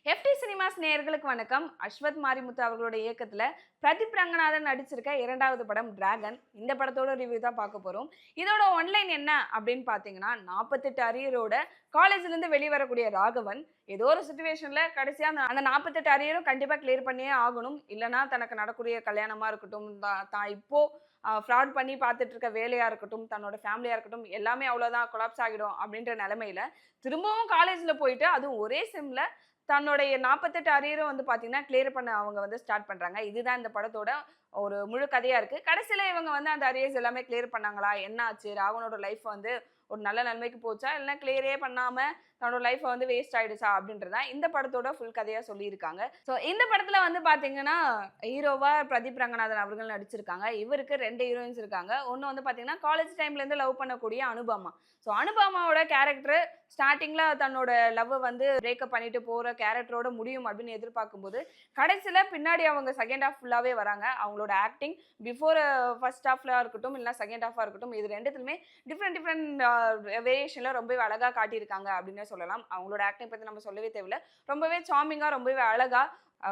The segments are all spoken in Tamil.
எஃப்டி சினிமாஸ் நேயர்களுக்கு வணக்கம். அஸ்வத் மாரிமுத்து அவர்களோட இயக்கத்துல பிரதீப் ரங்கநாதன் நடிச்சிருக்க இரண்டாவது படம் டிராகன். இந்த படத்தோட ரிவ்யூ தான் பார்க்க போறோம். இதோட ஒன்லைன் என்ன அப்படின்னு பாத்தீங்கன்னா, 48 அரியரோட காலேஜ்ல இருந்து வெளிவரக்கூடிய ராகவன் ஏதோ ஒரு சுச்சுவேஷன்ல கடைசியா அந்த 48 அரியரும் கண்டிப்பா கிளியர் பண்ணியே ஆகணும். இல்லைன்னா தனக்கு நடக்கூடிய கல்யாணமா இருக்கட்டும், தான் இப்போ ஃப்ராட் பண்ணி பார்த்துட்டு இருக்க வேலையா இருக்கட்டும், தன்னோட ஃபேமிலியா இருக்கட்டும், எல்லாமே அவ்வளோதான் கொலாப்ஸ் ஆகிடும் அப்படின்ற நிலைமையில திரும்பவும் காலேஜ்ல போயிட்டு அதுவும் ஒரே செம்ல தன்னுடைய 48 அரியரும் வந்து பார்த்தீங்கன்னா, கிளியர் பண்ண அவங்க வந்து ஸ்டார்ட் பண்றாங்க. இதுதான் இந்த படத்தோட ஒரு முழு கதையா இருக்கு. கடைசியில இவங்க வந்து அந்த அரியர்ஸ் எல்லாமே கிளியர் பண்ணாங்களா? என்ன ஆச்சு? ராவனோட லைஃப் வந்து ஒரு நல்ல நிலைமைக்கு போச்சா? இல்லன்னா கிளியரே பண்ணாம தன்னோட லைஃப் வந்து வேஸ்ட் ஆயிடுச்சா? அப்படின்றது தான் இந்த படத்தோட ஃபுல் கதையா சொல்லியிருக்காங்க. ஸோ இந்த படத்துல வந்து பார்த்தீங்கன்னா, ஹீரோவா பிரதீப் ரங்கநாதன் அவர்கள் நடிச்சிருக்காங்க. இவருக்கு 2 ஹீரோயின்ஸ் இருக்காங்க. ஒண்ணு வந்து பார்த்தீங்கன்னா, காலேஜ் டைம்ல இருந்து லவ் பண்ணக்கூடிய அனுபமா. ஸோ அனுபமாவோட கேரக்டர் ஸ்டார்ட்டிங்ல தன்னோட லவ்வ வந்து பிரேக்கப் பண்ணிட்டு போற கேரக்டரோட முடியும் அப்படின்னு எதிர்பார்க்கும்போது, கடைசியில பின்னாடி அவங்க செகண்ட் ஹாஃப் ஃபுல்லாவே வராங்க. அவங்களோட ஆக்டிங் பிஃபோர் ஃபர்ஸ்ட் ஹாஃப்ல இருக்கட்டும், இல்ல செகண்ட் ஹாஃபா இருக்கட்டும், இது 2த்துலயுமே டிஃபரெண்ட் டிஃபரெண்ட் வேரியேஷன்ல ரொம்பவே அழகா காட்டியிருக்காங்க அப்படின்னே சொல்லலாம். அவங்களோட ஆக்டிங் பத்தி நம்ம சொல்லவே தேவையில்ல. ரொம்பவே சார்மிங்கா, ரொம்பவே அழகா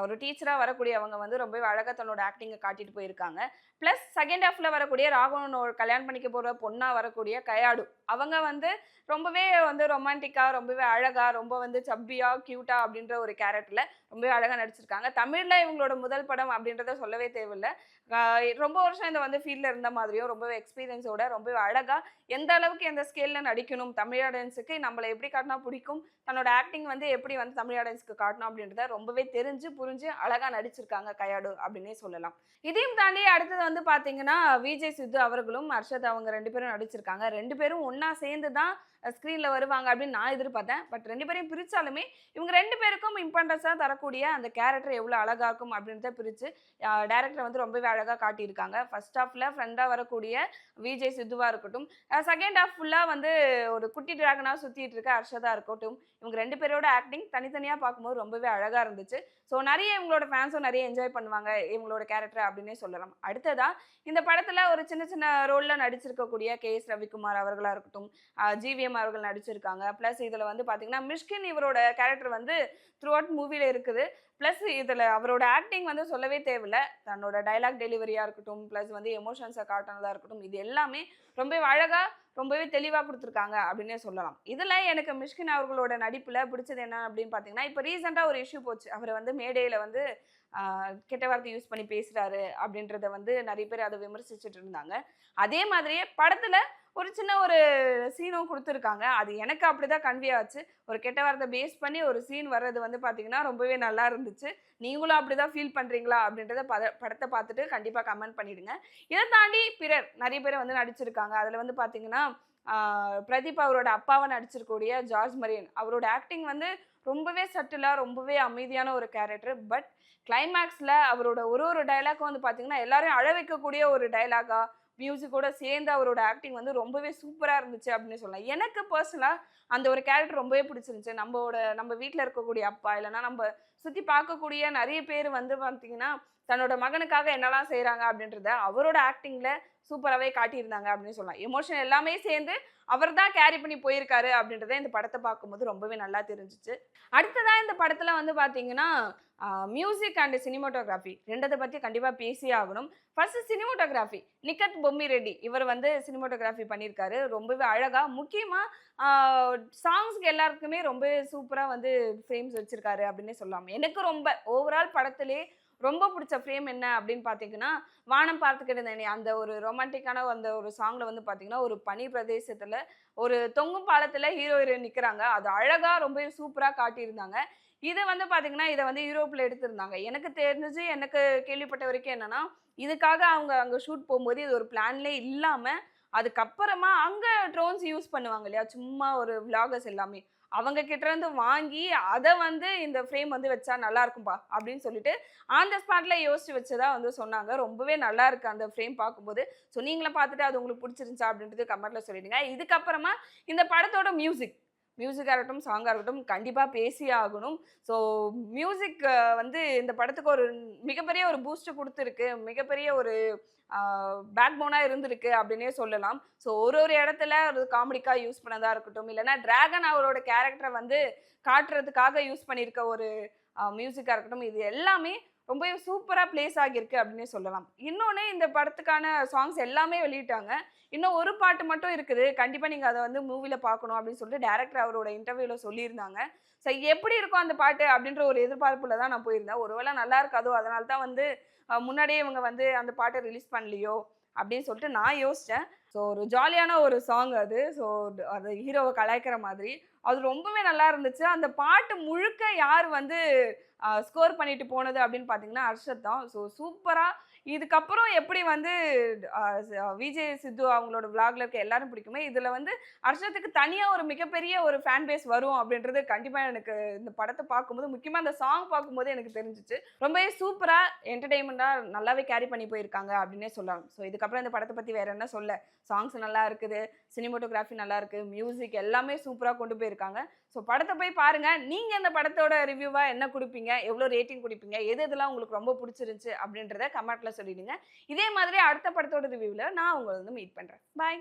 ஒரு டீச்சரா வரக்கூடியவங்க வந்து ரொம்பவே அழகா தன்னோட ஆக்டிங்க காட்டிட்டு போயிருக்காங்க. பிளஸ் செகண்ட் ஹாஃப்ல வரக்கூடிய ராகவனோட கல்யாணம் பண்ணிக்க போற பொண்ணா வரக்கூடிய கயாடு. அவங்க வந்து ரொம்பவே வந்து ரொமான்டிக்கா, ரொம்பவே அழகா, ரொம்ப வந்து சப்பியா, கியூட்டா அப்படின்ற ஒரு கேரக்டர்ல ரொம்பவே அழகா நடிச்சிருக்காங்க. தமிழ்ல இவங்களோட முதல் படம் அப்படின்றத சொல்லவே தேவையில்ல. அ ரொம்ப வருஷம் இந்த வந்து ஃபீல்ட்ல இருந்த மாதிரியும், ரொம்பவே எக்ஸ்பீரியன்ஸோட ரொம்பவே அழகா எந்த அளவுக்கு எந்த ஸ்கேல்ல நடிக்கணும், தமிழ் ஆடியன்ஸுக்கு நம்மள எப்படி காட்டினா பிடிக்கும், தன்னோட ஆக்டிங் வந்து எப்படி வந்து தமிழ் ஆடியன்ஸ்க்கு காட்டணும் அப்படின்றத ரொம்பவே தெரிஞ்சு, புரிஞ்சு அழகா நடிச்சிருக்காங்க கயாடு அப்படின்னே சொல்லலாம். இதையும் தாண்டி அடுத்தது வந்து பார்த்தீங்கன்னா, விஜய் சித்து அவர்களும், அர்ஷத் அவங்க 2 பேரும் நடிச்சிருக்காங்க. 2 பேரும் ஒண்ணா சேர்ந்து தான் ஸ்க்ரீன்ல வருவாங்க அப்படின்னு நான் எதிர்பார்த்தேன். பட் 2 பேரையும் பிரிச்சாலுமே, இவங்க 2 பேருக்கும் இம்பார்ட்டன்ஸா தரக்கூடிய அந்த கேரக்டர் எவ்வளோ அழகா இருக்கும் அப்படின்றத பிரிச்சு டைரக்டர் வந்து ரொம்பவே அழகா காட்டியிருக்காங்க. ஃபர்ஸ்ட் ஹாஃப்ல ஃப்ரெண்டா வரக்கூடிய விஜய் சித்துவா இருக்கட்டும், செகண்ட் ஹாஃப் ஃபுல்லா வந்து ஒரு குட்டி டிராகனா சுத்திட்டு இருக்க அர்ஷதா இருக்கட்டும், இவங்க 2 பேரோட ஆக்டிங் தனித்தனியா பார்க்கும்போது ரொம்பவே அழகா இருந்துச்சு. ஸோ நெறைய இவங்களோட ஃபேன்ஸும் நெறைய என்ஜாய் பண்ணுவாங்க இவங்களோட கேரக்டர் அப்படின்னே சொல்லலாம். அடுத்ததா இந்த படத்துல ஒரு சின்ன சின்ன ரோல்ல நடிச்சிருக்கக்கூடிய கே.எஸ். ரவிக்குமார் அவர்களா இருக்கட்டும், ஜிவிஎம் அவர்கள் நடிச்சிருக்காங்க. பிளஸ் இதுல வந்து பாத்தீங்கன்னா, மிஷ்கின் இவரோட கேரக்டர் வந்து த்ரூ அவுட் மூவில இருக்குது. பிளஸ் இதுல அவரோட ஆக்டிங் வந்து சொல்லவே தேவையில்ல. தன்னோட டயலாக் டெலிவரியா இருக்கட்டும், பிளஸ் வந்து எமோஷன்ஸ காட்டுனதா இருக்கட்டும், இது எல்லாமே ரொம்பவே அழகா, ரொம்பவே தெளிவா குடுத்துருக்காங்க அப்படின்னே சொல்லலாம். இதுல எனக்கு மிஷ்கின் அவர்களோட நடிப்புல பிடிச்சது என்ன அப்படின்னு பாத்தீங்கன்னா, இப்ப ரீசென்ட்டா ஒரு இஷ்யூ போச்சு. அவர வந்து மேடையில வந்து கெட்ட வார்த்தை யூஸ் பண்ணி பேசுறாரு அப்படின்றத வந்து நெறைய பேர் அத விமர்சிச்சுட்டு இருந்தாங்க. அதே மாதிரியே படத்துல ஒரு சின்ன ஒரு சீனும் குடுத்துருக்காங்க. அது எனக்கு அப்படிதான் கன்வே ஆச்சு. ஒரு கெட்ட வார்த்தை பேஸ் பண்ணி ஒரு சீன் வர்றது வந்து பார்த்தீங்கன்னா, ரொம்பவே நல்லா இருந்துச்சு. நீங்களும் அப்படிதான் ஃபீல் பண்றீங்களா? அப்படின்றத படத்த பார்த்துட்டு கண்டிப்பா கமெண்ட் பண்ணிடுங்க. இத தாண்டி பிறர் நெறைய பேர் வந்து நடிச்சிருக்காங்க. அதுல வந்து பார்த்தீங்கன்னா, ஆ பிரதீப் அவரோட அப்பாவா நடிச்சிருக்கக்கூடிய ஜார்ஜ் மரியன். அவரோட ஆக்டிங் வந்து ரொம்பவே சட்டிலா, ரொம்பவே அமைதியான ஒரு கேரக்டர். பட் கிளைமாக்ஸ்ல அவரோட ஒரு ஒரு டயலாக்கும் வந்து பார்த்தீங்கன்னா, எல்லாரையும் அழ வைக்கக்கூடிய ஒரு டயலாகா, மியூசிக்கோட சேர்ந்து அவரோட ஆக்டிங் வந்து ரொம்பவே சூப்பரா இருந்துச்சு அப்படின்னு சொல்லலாம். எனக்கு பெர்சனலா அந்த ஒரு கேரக்டர் ரொம்பவே பிடிச்சிருந்துச்சு. நம்ம வீட்ல இருக்கக்கூடிய அப்பா, இல்லன்னா நம்ப சுத்தி பார்க்கக்கூடிய நெறைய பேர் வந்து பார்த்தீங்கன்னா, தன்னோட மகனுக்காக என்னலாம் செய்றாங்க அப்படின்றத அவரோட ஆக்டிங்ல சூப்பராவே காட்டியிருந்தாங்க அப்படின்னு சொல்லலாம். எமோஷன் எல்லாமே சேர்ந்து அவர் தான் கேரி பண்ணி போயிருக்காரு அப்படின்றத இந்த படத்த பார்க்கும்போது ரொம்பவே நல்லா தெரிஞ்சுச்சு. அடுத்ததா இந்த படத்துல வந்து பார்த்தீங்கன்னா, மியூசிக் அண்ட் சினிமாட்டோகிராஃபி 2 பத்தி கண்டிப்பா பேசியே ஆகணும். ஃபர்ஸ்ட் சினிமாட்டோகிராஃபி நிக்கத் பொம்மி ரெட்டி இவர் வந்து சினிமாட்டோகிராஃபி பண்ணியிருக்காரு. ரொம்பவே அழகா முக்கியமா ஆ சாங்ஸ்க்கு எல்லாருக்குமே ரொம்பவே சூப்பரா வந்து ஃப்ரேம்ஸ் வச்சிருக்காரு அப்படின்னே சொல்லலாம். எனக்கு ரொம்ப ஓவரால் படத்திலே ரொம்ப புடிச்ச ஃப்ரேம் என்ன அப்படின்னு பார்த்தீங்கன்னா, "வானம் பார்த்து கிடந்தேனே" அந்த ஒரு ரொமான்டிக்கான அந்த ஒரு சாங்ல வந்து பார்த்தீங்கன்னா, ஒரு பனி பிரதேசத்துல ஒரு தொங்கும் பாலத்துல ஹீரோ, ஹீரோயின் நிக்கிறாங்க. அது அழகா ரொம்பவே சூப்பரா காட்டியிருந்தாங்க. இது வந்து பார்த்தீங்கன்னா, இத வந்து யூரோப்ல எடுத்திருந்தாங்க. எனக்கு தெரிஞ்சு எனக்கு கேள்விப்பட்ட வரைக்கும் என்னன்னா, இதுக்காக அவங்க அங்க ஷூட் போம்போது இது ஒரு பிளான்லயே இல்லாம, அதுக்கப்புறமா அங்க ட்ரோன்ஸ் யூஸ் பண்ணுவாங்க இல்லையா? சும்மா ஒரு விளாகர்ஸ் எல்லாமே. அவங்க கிட்ட இருந்து வாங்கி, அத வந்து இந்த ஃப்ரேம் வந்து வச்சா நல்லா இருக்கும்பா அப்படின்னு சொல்லிட்டு, ஆன் த ஸ்பாட்ல யோசிச்சு வச்சதா வந்து சொன்னாங்க. ரொம்பவே நல்லா இருக்கு அந்த ஃப்ரேம் பார்க்கும்போது. ஸோ நீங்களும் பார்த்துட்டு அது உங்களுக்கு புடிச்சிருந்துச்சா அப்படின்றது கமெண்ட்ல சொல்லிடுங்க. இதுக்கப்புறமா இந்த படத்தோட மியூசிக்கா இருக்கட்டும், சாங்கா இருக்கட்டும் கண்டிப்பா பேசியே ஆகணும். ஸோ மியூசிக் வந்து இந்த படத்துக்கு ஒரு மிகப்பெரிய ஒரு பூஸ்ட் குடுத்திருக்கு. மிகப்பெரிய ஒரு ஆ பேக் போனா இருந்திருக்கு அப்படின்னே சொல்லலாம். ஸோ ஒரு ஒரு இடத்துல ஒரு காமெடிக்கா யூஸ் பண்ணதா இருக்கட்டும், இல்லன்னா டிராகன் அவரோட கேரக்டர வந்து காட்டுறதுக்காக யூஸ் பண்ணியிருக்க ஒரு மியூசிக்காக இருக்கட்டும், இது எல்லாமே ரொம்பவே சூப்பராக பிளேஸ் ஆகியிருக்கு அப்படின்னே சொல்லலாம். இன்னொன்று, இந்த படத்துக்கான சாங்ஸ் எல்லாமே வெளியிட்டாங்க. இன்னும் ஒரு பாட்டு மட்டும் இருக்குது. கண்டிப்பாக நீங்கள் அதை வந்து மூவியில் பார்க்கணும் அப்படின்னு சொல்லிட்டு டேரக்டர் அவரோட இன்டர்வியூவில் சொல்லியிருந்தாங்க. ஸோ எப்படி இருக்கும் அந்த பாட்டு அப்படின்ற ஒரு எதிர்பார்ப்புல தான் நான் போயிருந்தேன். ஒருவேளை நல்லா இருக்காதோ, அதனால தான் வந்து முன்னாடியே இவங்க வந்து அந்த பாட்டை ரிலீஸ் பண்ணலையோ அப்படின்னு சொல்லிட்டு நான் யோசிச்சேன். ஸோ ஒரு ஜாலியான ஒரு சாங் அது. ஸோ அது ஹீரோவ கலாய்க்கிற மாதிரி. அது ரொம்பவே நல்லா இருந்துச்சு. அந்த பாட்டு முழுக்க யார் வந்து ஸ்கோர் பண்ணிட்டு போனது அப்படின்னு பார்த்தீங்கன்னா, அர்ஷத் தான். ஸோ சூப்பரா இதுக்கப்புறம் எப்படி வந்து விஜய் சித்து அவங்களோட விளாக்ல இருக்க எல்லாரும் பிடிக்குமே, இதுல வந்து அர்ஷத்துக்கு தனியா ஒரு மிகப்பெரிய ஒரு ஃபேன் பேஸ் வரும் அப்படின்றது கண்டிப்பா எனக்கு இந்த படத்தை பார்க்கும்போது, முக்கியமா அந்த சாங் பார்க்கும்போது எனக்கு தெரிஞ்சுச்சு. ரொம்பவே சூப்பரா என்டர்டெயின்மெண்டா நல்லாவே கேரி பண்ணி போயிருக்காங்க அப்படின்னே சொல்லலாம். ஸோ இதுக்கப்புறம் இந்த படத்தை பத்தி வேற என்ன சொல்ல? சாங்ஸ் நல்லா இருக்குது, சினிமாட்டோகிராஃபி நல்லா இருக்கு, மியூசிக் எல்லாமே சூப்பரா கொண்டு போயிருக்காங்க. ஸோ படத்தை போய் பாருங்க. நீங்க இந்த படத்தோட ரிவ்யூவா என்ன குடுப்பீங்க? எவ்வளோ ரேட்டிங் குடுப்பீங்க? எது எதெல்லாம் உங்களுக்கு ரொம்ப புடிச்சிருந்துச்சு அப்படின்றத கமெண்ட்ல சொல்லிடுங்க. இதே மாதிரி அடுத்த படத்தோட ரிவ்யூல நான் உங்கள வந்து மீட் பண்றேன். பாய்.